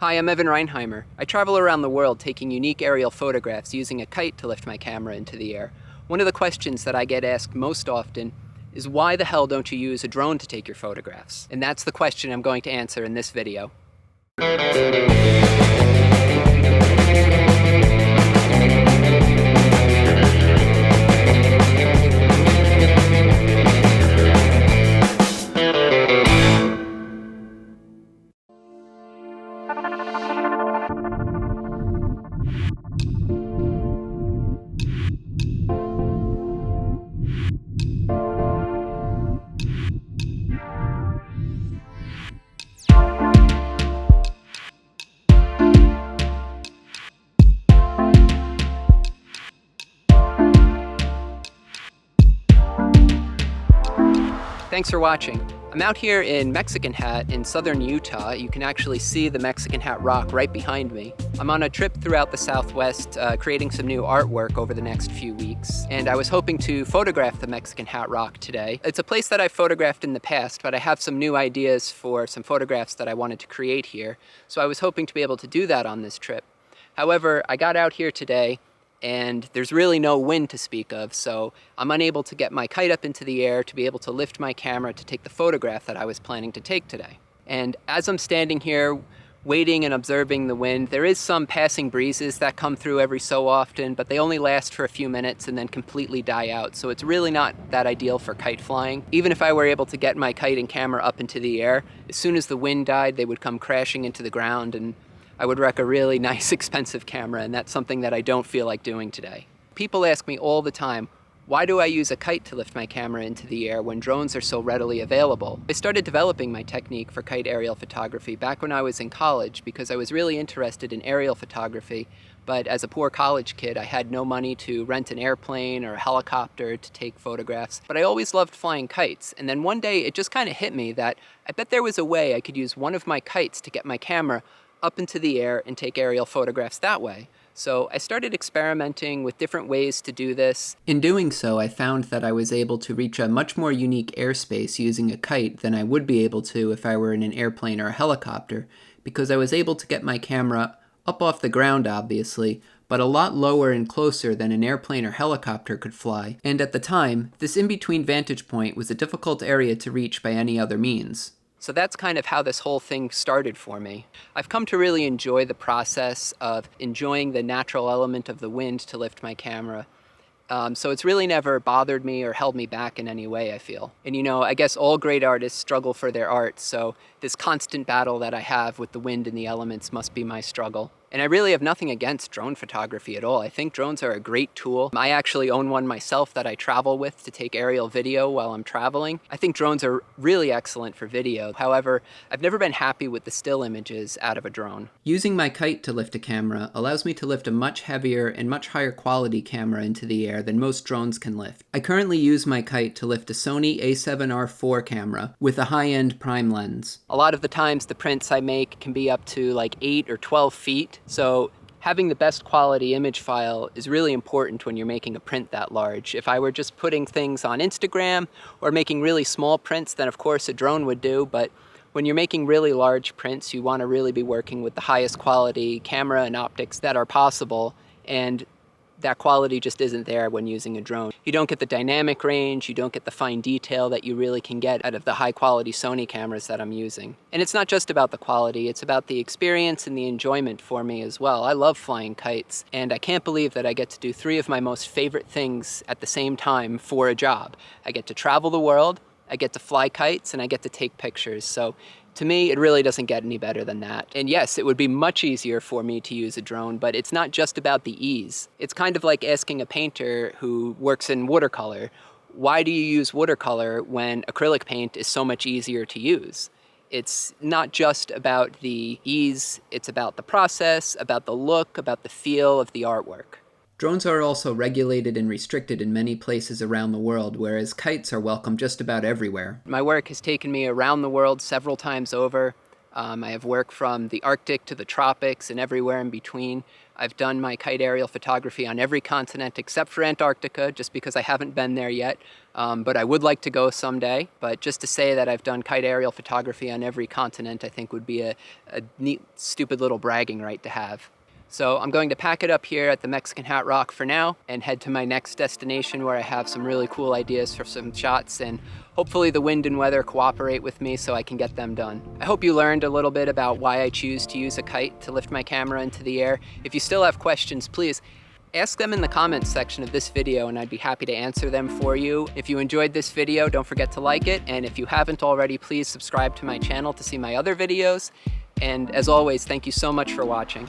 Hi, I'm Evan Reinheimer. I travel around the world taking unique aerial photographs using a kite to lift my camera into the air. One of the questions that I get asked most often is why the hell don't you use a drone to take your photographs? And that's the question I'm going to answer in this video. Thanks for watching. I'm out here in Mexican Hat in southern Utah. You can actually see the Mexican Hat rock right behind me. I'm on a trip throughout the Southwest creating some new artwork over the next few weeks, and I was hoping to photograph the Mexican Hat rock today. It's a place that I've photographed in the past, but I have some new ideas for some photographs that I wanted to create here, so I was hoping to be able to do that on this trip. However, I got out here today and there's really no wind to speak of, so I'm unable to get my kite up into the air to be able to lift my camera to take the photograph that I was planning to take today. And as I'm standing here waiting and observing the wind, there is some passing breezes that come through every so often, but they only last for a few minutes and then completely die out, so it's really not that ideal for kite flying. Even if I were able to get my kite and camera up into the air, as soon as the wind died, they would come crashing into the ground, and I would wreck a really nice, expensive camera, and that's something that I don't feel like doing today. People ask me all the time, why do I use a kite to lift my camera into the air when drones are so readily available? I started developing my technique for kite aerial photography back when I was in college because I was really interested in aerial photography, but as a poor college kid, I had no money to rent an airplane or a helicopter to take photographs, but I always loved flying kites. And then one day it just kind of hit me that I bet there was a way I could use one of my kites to get my camera up into the air and take aerial photographs that way. So I started experimenting with different ways to do this. In doing so, I found that I was able to reach a much more unique airspace using a kite than I would be able to if I were in an airplane or a helicopter, because I was able to get my camera up off the ground, obviously, but a lot lower and closer than an airplane or helicopter could fly. And at the time, this in-between vantage point was a difficult area to reach by any other means. So that's kind of how this whole thing started for me. I've come to really enjoy the process of enjoying the natural element of the wind to lift my camera. So it's really never bothered me or held me back in any way, I feel. And you know, I guess all great artists struggle for their art, so this constant battle that I have with the wind and the elements must be my struggle. And I really have nothing against drone photography at all. I think drones are a great tool. I actually own one myself that I travel with to take aerial video while I'm traveling. I think drones are really excellent for video. However, I've never been happy with the still images out of a drone. Using my kite to lift a camera allows me to lift a much heavier and much higher quality camera into the air than most drones can lift. I currently use my kite to lift a Sony a7R IV camera with a high-end prime lens. A lot of the times the prints I make can be up to like 8 or 12 feet. So having the best quality image file is really important when you're making a print that large. If I were just putting things on Instagram or making really small prints, then of course a drone would do, but when you're making really large prints, you want to really be working with the highest quality camera and optics that are possible, and that quality just isn't there when using a drone. You don't get the dynamic range, you don't get the fine detail that you really can get out of the high quality Sony cameras that I'm using. And it's not just about the quality, it's about the experience and the enjoyment for me as well. I love flying kites, and I can't believe that I get to do 3 of my most favorite things at the same time for a job. I get to travel the world, I get to fly kites, and I get to take pictures. So to me, it really doesn't get any better than that. And yes, it would be much easier for me to use a drone, but it's not just about the ease. It's kind of like asking a painter who works in watercolor, why do you use watercolor when acrylic paint is so much easier to use? It's not just about the ease, it's about the process, about the look, about the feel of the artwork. Drones are also regulated and restricted in many places around the world, whereas kites are welcome just about everywhere. My work has taken me around the world several times over. I have work from the Arctic to the tropics and everywhere in between. I've done my kite aerial photography on every continent except for Antarctica, just because I haven't been there yet. But I would like to go someday. But just to say that I've done kite aerial photography on every continent, I think would be a neat, stupid little bragging right to have. So I'm going to pack it up here at the Mexican Hat Rock for now and head to my next destination where I have some really cool ideas for some shots, and hopefully the wind and weather cooperate with me so I can get them done. I hope you learned a little bit about why I choose to use a kite to lift my camera into the air. If you still have questions, please ask them in the comments section of this video and I'd be happy to answer them for you. If you enjoyed this video, don't forget to like it, and if you haven't already, please subscribe to my channel to see my other videos. And as always, thank you so much for watching.